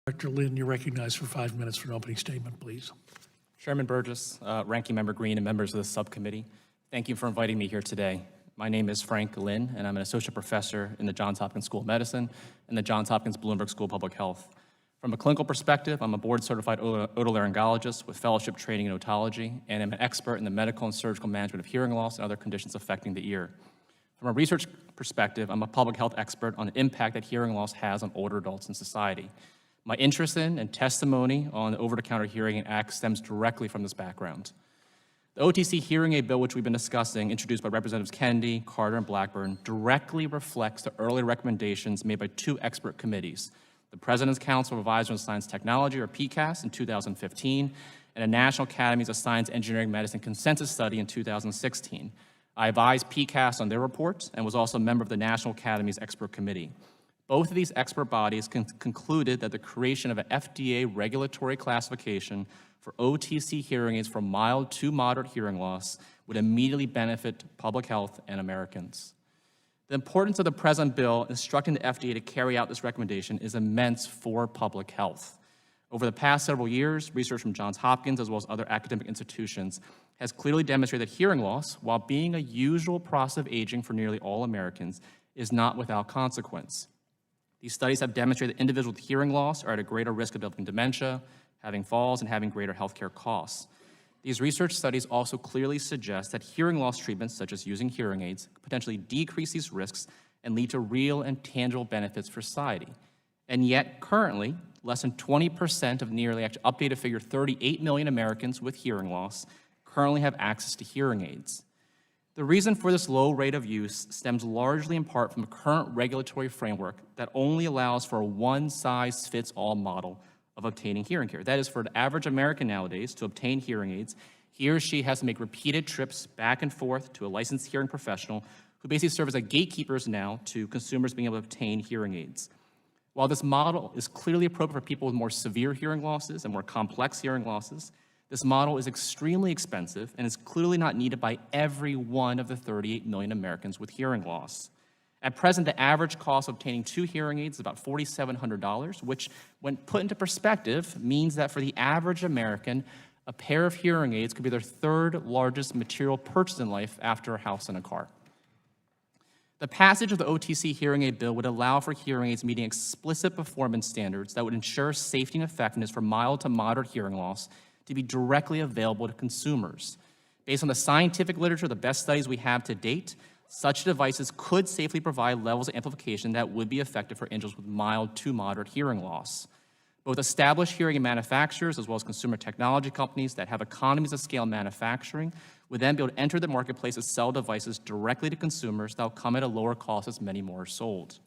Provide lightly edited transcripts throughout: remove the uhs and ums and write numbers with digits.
Dr. Lynn, you're recognized for 5 minutes for an opening statement, please. Chairman Burgess, Ranking Member Green, and members of the subcommittee, thank you for inviting me here today. My name is Frank Lynn, and I'm an associate professor in the Johns Hopkins School of Medicine and the Johns Hopkins Bloomberg School of Public Health. From a clinical perspective, I'm a board-certified otolaryngologist with fellowship training in otology, and I'm an expert in the medical and surgical management of hearing loss and other conditions affecting the ear. From a research perspective, I'm a public health expert on the impact that hearing loss has on older adults in society. My interest in and testimony on the Over-the-Counter Hearing Act stems directly from this background. The OTC hearing aid bill, which we've been discussing, introduced by Representatives Kennedy, Carter, and Blackburn, directly reflects the early recommendations made by two expert committees, the President's Council of Advisors on Science and Technology, or PCAST, in 2015, and the National Academies of Science, Engineering, Medicine Consensus Study in 2016. I advised PCAST on their report and was also a member of the National Academy's Expert Committee. Both of these expert bodies concluded that the creation of an FDA regulatory classification for OTC hearing aids from mild to moderate hearing loss would immediately benefit public health and Americans. The importance of the present bill instructing the FDA to carry out this recommendation is immense for public health. Over the past several years, research from Johns Hopkins as well as other academic institutions has clearly demonstrated that hearing loss, while being a usual process of aging for nearly all Americans, is not without consequence. These studies have demonstrated that individuals with hearing loss are at a greater risk of developing dementia, having falls, and having greater healthcare costs. These research studies also clearly suggest that hearing loss treatments, such as using hearing aids, potentially decrease these risks and lead to real and tangible benefits for society. And yet, currently, less than 20% of nearly, actually updated figure, 38 million Americans with hearing loss currently have access to hearing aids. The reason for this low rate of use stems largely in part from the current regulatory framework that only allows for a one-size-fits-all model of obtaining hearing care. That is, for the average American nowadays, to obtain hearing aids, he or she has to make repeated trips back and forth to a licensed hearing professional who basically serves as gatekeepers now to consumers being able to obtain hearing aids. While this model is clearly appropriate for people with more severe hearing losses and more complex hearing losses, this model is extremely expensive and is clearly not needed by every one of the 38 million Americans with hearing loss. At present, the average cost of obtaining 2 hearing aids is about $4,700, which, when put into perspective, means that for the average American, a pair of hearing aids could be their third largest material purchase in life after a house and a car. The passage of the OTC hearing aid bill would allow for hearing aids meeting explicit performance standards that would ensure safety and effectiveness for mild to moderate hearing loss to be directly available to consumers. Based on the scientific literature, the best studies we have to date, such devices could safely provide levels of amplification that would be effective for individuals with mild to moderate hearing loss. Both established hearing aid manufacturers as well as consumer technology companies that have economies of scale manufacturing would then be able to enter the marketplace and sell devices directly to consumers that will come at a lower cost as many more are sold.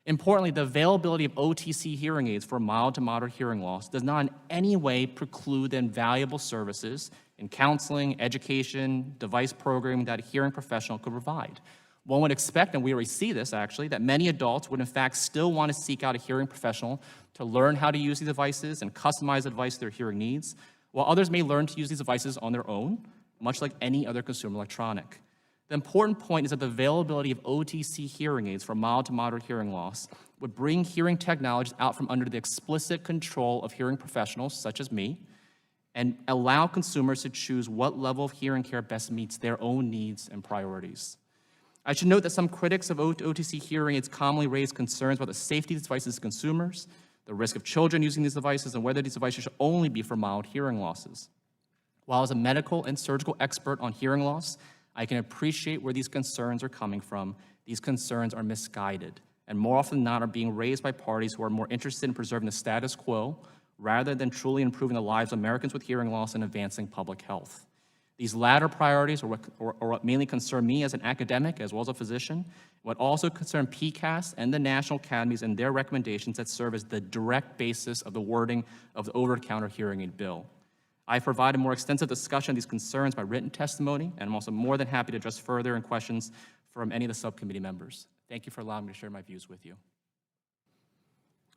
Importantly, the availability of OTC hearing aids for mild to moderate hearing loss does not in any way preclude the invaluable services in counseling, education, device programming that a hearing professional could provide. One would expect, and we already see this actually, that many adults would in fact still want to seek out a hearing professional to learn how to use these devices and customize the device to their hearing needs, while others may learn to use these devices on their own, much like any other consumer electronic. The important point is that the availability of OTC hearing aids for mild to moderate hearing loss would bring hearing technologists out from under the explicit control of hearing professionals, such as me, and allow consumers to choose what level of hearing care best meets their own needs and priorities. I should note that some critics of OTC hearing aids commonly raise concerns about the safety of these devices to consumers, the risk of children using these devices, and whether these devices should only be for mild hearing losses. While as a medical and surgical expert on hearing loss, I can appreciate where these concerns are coming from. These concerns are misguided, and more often than not are being raised by parties who are more interested in preserving the status quo rather than truly improving the lives of Americans with hearing loss and advancing public health. These latter priorities are what mainly concern me as an academic as well as a physician, what also concern PCAST and the National Academies and their recommendations that serve as the direct basis of the wording of the over-the-counter hearing aid bill. I've provided more extensive discussion of these concerns by written testimony, and I'm also more than happy to address further and questions from any of the subcommittee members. Thank you for allowing me to share my views with you.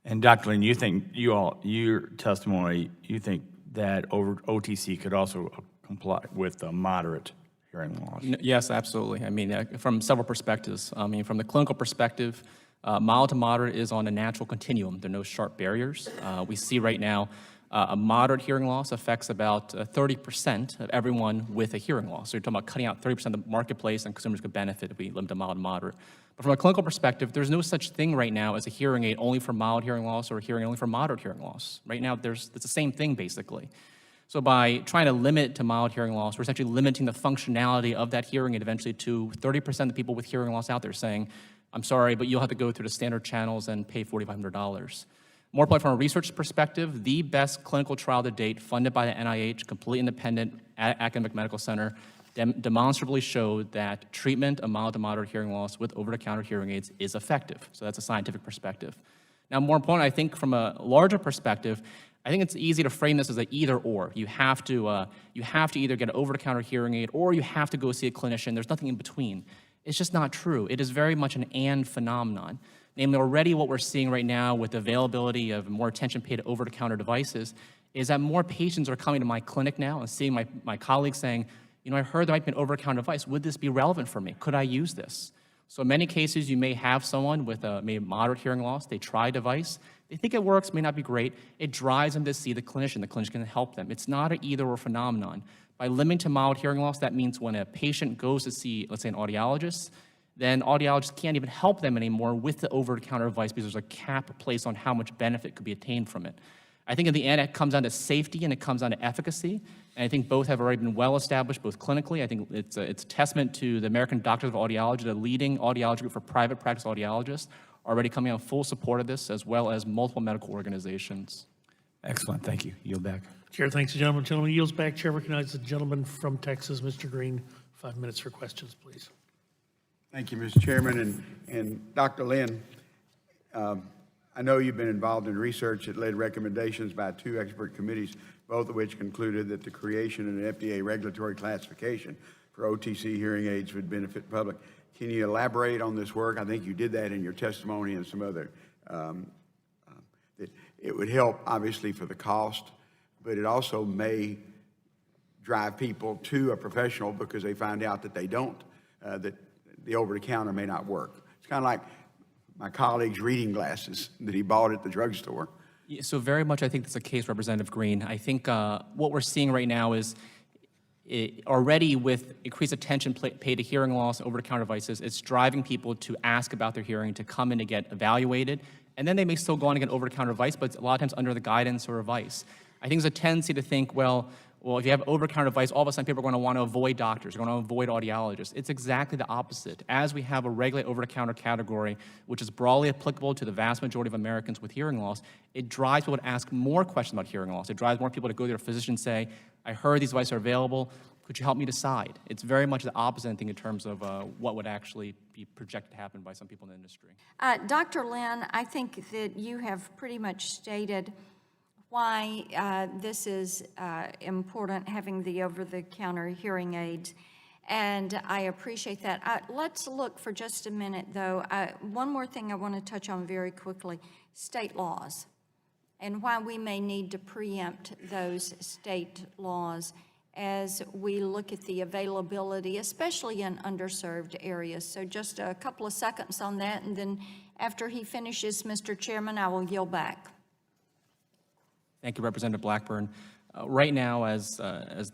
And Dr. Lynn, you think your testimony, you think that OTC could also comply with the moderate hearing loss? Yes, absolutely. I mean, from several perspectives. I mean, from the clinical perspective, Mild to moderate is on a natural continuum. There are no sharp barriers. We see right now a moderate hearing loss affects about 30% of everyone with a hearing loss. So you're talking about cutting out 30% of the marketplace, and consumers could benefit if we limit to mild and moderate. But from a clinical perspective, there's no such thing right now as a hearing aid only for mild hearing loss or a hearing aid only for moderate hearing loss. Right now, it's the same thing, basically. So by trying to limit to mild hearing loss, we're essentially limiting the functionality of that hearing aid eventually to 30% of the people with hearing loss out there saying, I'm sorry, but you'll have to go through the standard channels and pay $4,500. More importantly, from a research perspective, the best clinical trial to date, funded by the NIH, completely independent academic medical center, demonstrably showed that treatment of mild to moderate hearing loss with over-the-counter hearing aids is effective. So that's a scientific perspective. Now, more important, I think from a larger perspective, I think it's easy to frame this as an either or. You have to either get an over-the-counter hearing aid or you have to go see a clinician. There's nothing in between. It's just not true. It is very much an and phenomenon. Namely, already what we're seeing right now with the availability of more attention paid to over-the-counter devices is that more patients are coming to my clinic now and seeing my colleagues saying, you know, I heard there might be an over-the-counter device. Would this be relevant for me? Could I use this? So in many cases, you may have someone with a maybe moderate hearing loss. They try a device. They think it works, may not be great. It drives them to see the clinician. The clinician can help them. It's not an either-or phenomenon. By limiting to mild hearing loss, that means when a patient goes to see, let's say, an audiologist, then audiologists can't even help them anymore with the over-the-counter device because there's a cap placed on how much benefit could be attained from it. I think in the end, it comes down to safety and it comes down to efficacy. And I think both have already been well established, both clinically. I think it's a testament to the American Doctors of Audiology, the leading audiology group for private practice audiologists, already coming out full support of this, as well as multiple medical organizations. Excellent, thank you. Yield back. Chair thanks the gentleman. Gentleman yields back. Chair recognizes the gentleman from Texas, Mr. Green. 5 minutes for questions, please. Thank you, Mr. Chairman. And Dr. Lynn, I know you've been involved in research that led recommendations by 2 expert committees, both of which concluded that the creation of an FDA regulatory classification for OTC hearing aids would benefit the public. Can you elaborate on this work? I think you did that in your testimony and some other, that it would help, obviously, for the cost, but it also may drive people to a professional because they find out that they don't, that the over-the-counter may not work. It's kind of like my colleague's reading glasses that he bought at the drugstore. Yeah, so very much I think that's the case, Representative Green. I think what we're seeing right now is already with increased attention paid to hearing loss and over-the-counter devices, it's driving people to ask about their hearing, to come in to get evaluated, and then they may still go on and get an over-the-counter device, but a lot of times under the guidance or advice. I think there's a tendency to think, well, if you have an over-the-counter device, all of a sudden people are going to want to avoid doctors, they're going to avoid audiologists. It's exactly the opposite. As we have a regulated over-the-counter category, which is broadly applicable to the vast majority of Americans with hearing loss, it drives people to ask more questions about hearing loss. It drives more people to go to their physician and say, I heard these devices are available. Could you help me decide? It's very much the opposite, I think, in terms of what would actually be projected to happen by some people in the industry. Dr. Lynn, I think that you have pretty much stated why this is important, having the over-the-counter hearing aids, and I appreciate that. Let's look for just a minute, though. One more thing I want to touch on very quickly, state laws, and why we may need to preempt those state laws as we look at the availability, especially in underserved areas. So just a couple of seconds on that, and then after he finishes, Mr. Chairman, I will yield back. Thank you, Representative Blackburn. Right now, as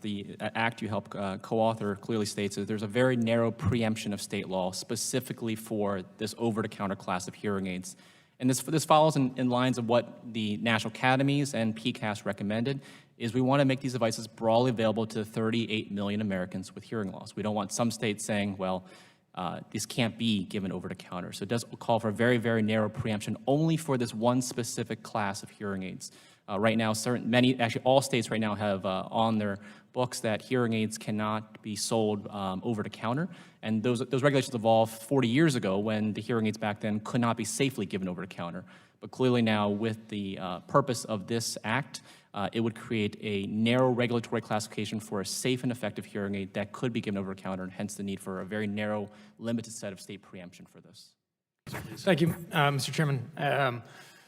the act you helped co-author clearly states, there's a very narrow preemption of state law specifically for this over-the-counter class of hearing aids. And this follows in lines of what the National Academies and PCAST recommended, is we want to make these devices broadly available to 38 million Americans with hearing loss. We don't want some states saying, well, these can't be given over-the-counter. So it does call for a very, very narrow preemption only for this one specific class of hearing aids. Right now, actually all states right now have on their books that hearing aids cannot be sold over-the-counter. And those regulations evolved 40 years ago when the hearing aids back then could not be safely given over-the-counter. But clearly now, with the purpose of this act, it would create a narrow regulatory classification for a safe and effective hearing aid that could be given over-the-counter, and hence the need for a very narrow, limited set of state preemption for this. Thank you, Mr. Chairman.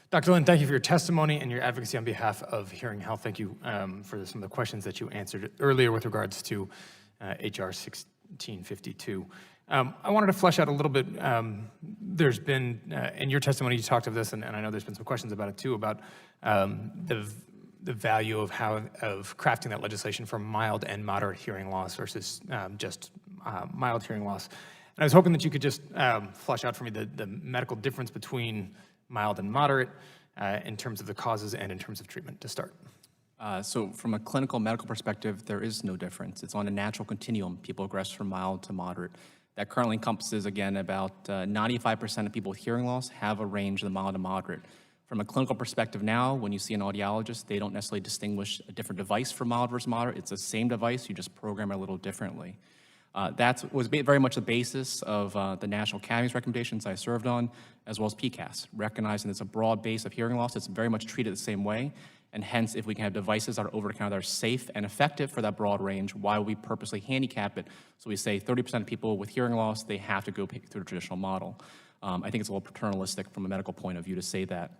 Dr. Lynn, thank you for your testimony and your advocacy on behalf of hearing health. Thank you for some of the questions that you answered earlier with regards to HR 1652. I wanted to flesh out a little bit there's been, in your testimony, you talked of this, and I know there's been some questions about it too, about the value of crafting that legislation for mild and moderate hearing loss versus just mild hearing loss. And I was hoping that you could just flesh out for me the medical difference between mild and moderate in terms of the causes and in terms of treatment to start. So from a clinical medical perspective, there is no difference. It's on a natural continuum. People progress from mild to moderate. That currently encompasses, again, about 95% of people with hearing loss have a range of the mild to moderate. From a clinical perspective now, when you see an audiologist, they don't necessarily distinguish a different device for mild versus moderate. It's the same device, you just program it a little differently. That was very much the basis of the National Academy's recommendations I served on, as well as PCAS, recognizing it's a broad base of hearing loss. It's very much treated the same way, and hence, if we can have devices that are over-the-counter that are safe and effective for that broad range, why would we purposely handicap it? So we say 30% of people with hearing loss, they have to go through the traditional model. I think it's a little paternalistic from a medical point of view to say that.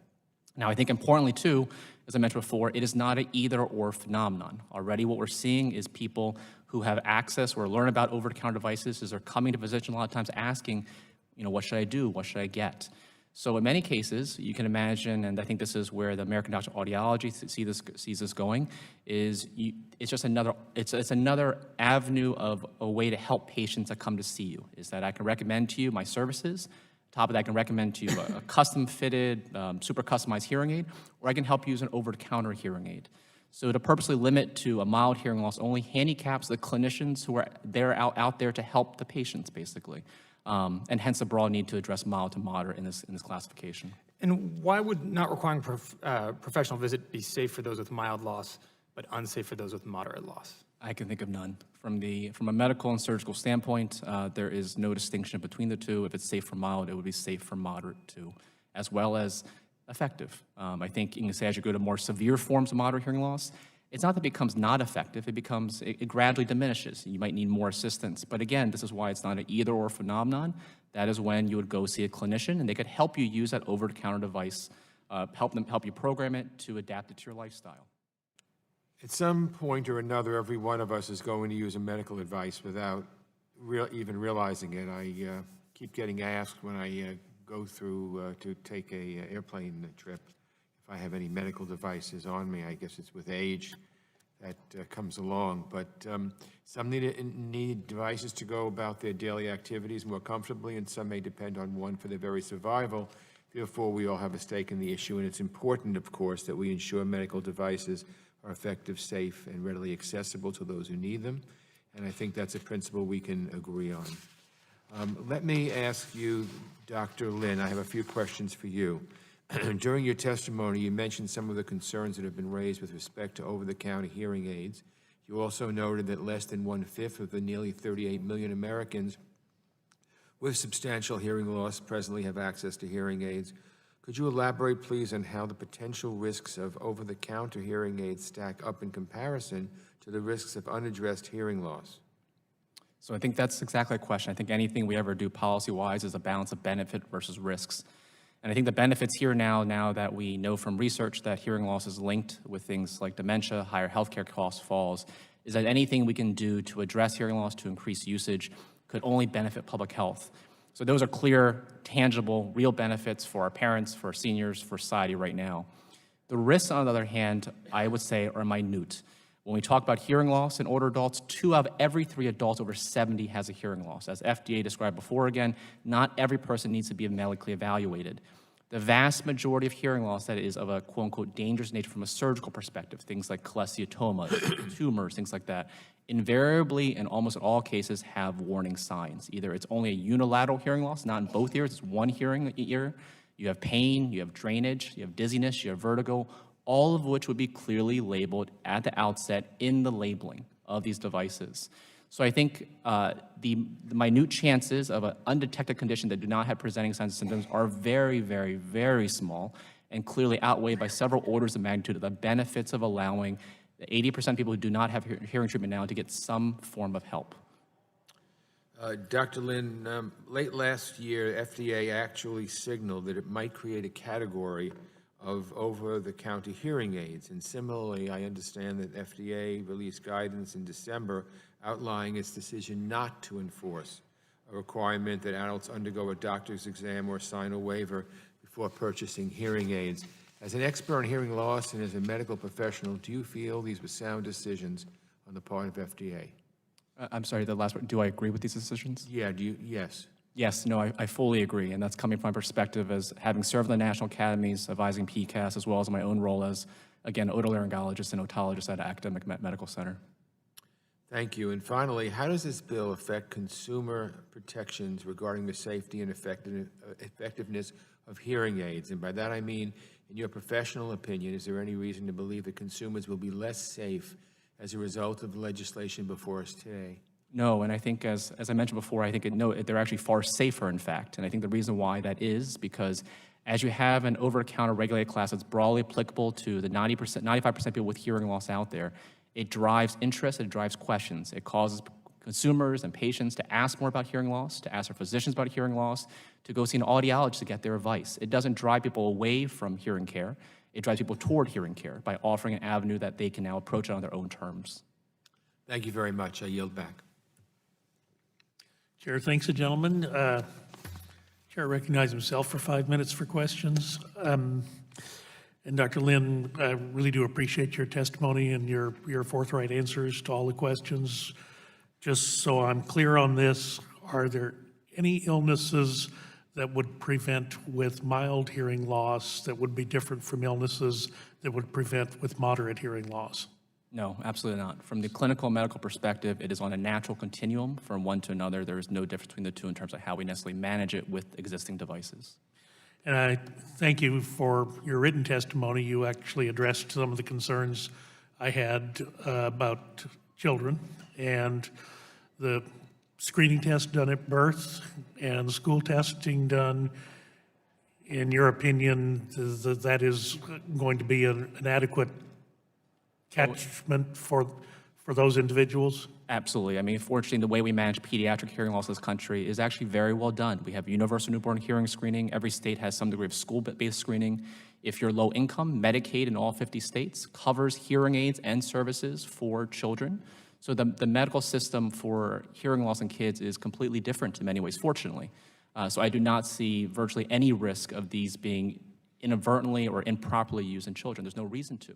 Now, I think importantly, too, as I mentioned before, it is not an either-or phenomenon. Already what we're seeing is people who have access or learn about over-the-counter devices is they're coming to physicians a lot of times asking, what should I do? What should I get? So in many cases, you can imagine, and I think this is where the American Doctor of Audiology sees this going, it's just another avenue of a way to help patients that come to see you, is that I can recommend to you my services. Top of that, I can recommend to you a custom-fitted, super customized hearing aid, or I can help you use an over-the-counter hearing aid. So to purposely limit to a mild hearing loss only handicaps the clinicians who are out there to help the patients, basically. And hence the broad need to address mild to moderate in this classification. And why would not requiring professional visit be safe for those with mild loss, but unsafe for those with moderate loss? I can think of none. From a medical and surgical standpoint, there is no distinction between the two. If it's safe for mild, it would be safe for moderate too, as well as effective. I think you can say as you go to more severe forms of moderate hearing loss, it's not that it becomes not effective, it gradually diminishes. You might need more assistance. But again, this is why it's not an either-or phenomenon. That is when you would go see a clinician and they could help you use that over-the-counter device, help you program it to adapt it to your lifestyle. At some point or another, every one of us is going to use a medical advice without even realizing it. I keep getting asked when I go through to take a airplane trip if I have any medical devices on me. I guess it's with age that comes along. But some need devices to go about their daily activities more comfortably, and some may depend on one for their very survival. Therefore, we all have a stake in the issue, and it's important, of course, that we ensure medical devices are effective, safe, and readily accessible to those who need them. And I think that's a principle we can agree on. Let me ask you, Dr. Lin, I have a few questions for you. During your testimony, you mentioned some of the concerns that have been raised with respect to over-the-counter hearing aids. You also noted that less than 1/5 of the nearly 38 million Americans with substantial hearing loss presently have access to hearing aids. Could you elaborate, please, on how the potential risks of over-the-counter hearing aids stack up in comparison to the risks of unaddressed hearing loss? So I think that's exactly the question. I think anything we ever do policy-wise is a balance of benefit versus risks. And I think the benefits here now that we know from research that hearing loss is linked with things like dementia, higher healthcare costs, falls, is that anything we can do to address hearing loss, to increase usage, could only benefit public health. So those are clear, tangible, real benefits for our parents, for our seniors, for society right now. The risks, on the other hand, I would say are minute. When we talk about hearing loss in older adults, 2 out of every 3 adults over 70 has a hearing loss. As FDA described before, again, not every person needs to be medically evaluated. The vast majority of hearing loss that is of a quote-unquote dangerous nature from a surgical perspective, things like cholesteatomas, tumors, things like that, invariably, in almost all cases, have warning signs. Either it's only a unilateral hearing loss, not in both ears, it's one hearing ear. You have pain, you have drainage, you have dizziness, you have vertigo, all of which would be clearly labeled at the outset in the labeling of these devices. So I think the minute chances of an undetected condition that do not have presenting signs and symptoms are very, very, very small and clearly outweighed by several orders of magnitude of the benefits of allowing the 80% of people who do not have hearing treatment now to get some form of help. Dr. Lin, late last year, FDA actually signaled that it might create a category of over-the-counter hearing aids. And similarly, I understand that FDA released guidance in December outlining its decision not to enforce a requirement that adults undergo a doctor's exam or sign a waiver before purchasing hearing aids. As an expert on hearing loss and as a medical professional, do you feel these were sound decisions on the part of FDA? I'm sorry, the last part, do I agree with these decisions? Yeah, do you, yes. Yes, no, I fully agree, and that's coming from my perspective as having served in the National Academies, advising PCAS, as well as my own role as, again, otolaryngologist and otologist at an academic medical center. Thank you. And finally, how does this bill affect consumer protections regarding the safety and effectiveness of hearing aids? And by that I mean, in your professional opinion, is there any reason to believe that consumers will be less safe as a result of the legislation before us today? No, and I think, as I mentioned before, I think they're actually far safer, in fact. And I think the reason why that is because as you have an over-the-counter regulated class that's broadly applicable to the 90%, 95% people with hearing loss out there, it drives interest, it drives questions. It causes consumers and patients to ask more about hearing loss, to ask their physicians about hearing loss, to go see an audiologist to get their advice. It doesn't drive people away from hearing care. It drives people toward hearing care by offering an avenue that they can now approach it on their own terms. Thank you very much. I yield back. Chair thanks the gentleman. Chair recognizes himself for 5 minutes for questions. And Dr. Lin, I really do appreciate your testimony and your forthright answers to all the questions. Just so I'm clear on this, are there any illnesses that would prevent with mild hearing loss that would be different from illnesses that would prevent with moderate hearing loss? No, absolutely not. From the clinical medical perspective, it is on a natural continuum from one to another. There is no difference between the two in terms of how we necessarily manage it with existing devices. And I thank you for your written testimony. You actually addressed some of the concerns I had about children and the screening test done at birth and the school testing done. In your opinion, that is going to be an adequate catchment for those individuals? Absolutely. I mean, fortunately, the way we manage pediatric hearing loss in this country is actually very well done. We have universal newborn hearing screening. Every state has some degree of school-based screening. If you're low income, Medicaid in all 50 states covers hearing aids and services for children. So the medical system for hearing loss in kids is completely different in many ways, fortunately. So I do not see virtually any risk of these being inadvertently or improperly used in children. There's no reason to.